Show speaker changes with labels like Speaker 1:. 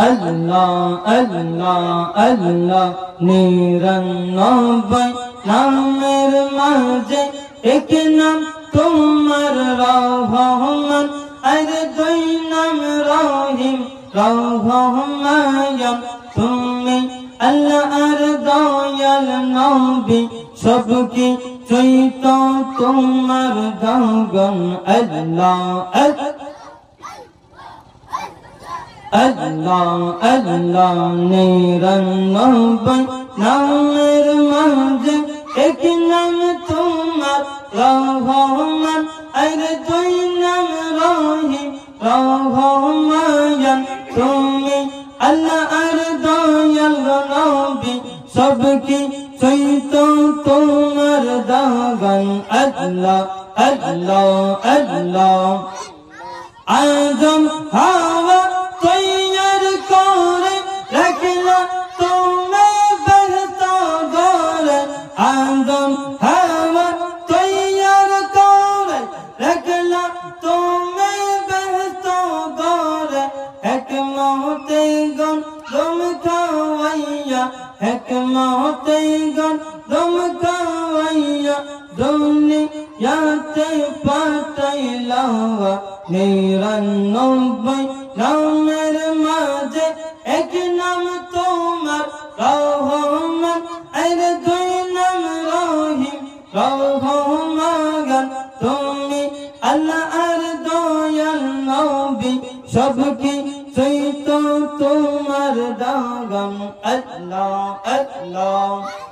Speaker 1: আল্লাহ আল্লাহ আল্লাহ নিরানব্বই নামের মাঝে এক নাম তোমার রহমান আর দুই নাম রহিম রহমায়াম তুমি আল্লাহ আর দয়াল নবী সবকি চৈত তোমার দাগন আল্লাহ আল্লাহ আল্লাহ নিরানব্বই নামের মাঝে এক নাম তোমার রহমান আর দুই নাম রহিম রহমায়ান তুমি আল্লাহ আর দয়াল নবী সবকি চৈত তোমার দাগন আল্লাহ আল্লাহ আল্লাহ আদম হাওয়া তৈয়ার করে রাখলা তুমি বেহতা গরে আদম হাওয়া তৈয়ার করে রাখলা তুমি বেহতা গরে হিকমতে গন দম খাওয়াইয়া হিকমতে গন দম খাওয়াইয়া দুনিয়াতে পাঠাইলা নিরানব্বই নামের মাঝে এক নাম তোমার রহমান আর দুই নাম রহিম রহমান তুমি আল্লাহ আর দয়াল নবী সবকি চৈত তোমার দাগন আল্লাহ আল্লাহ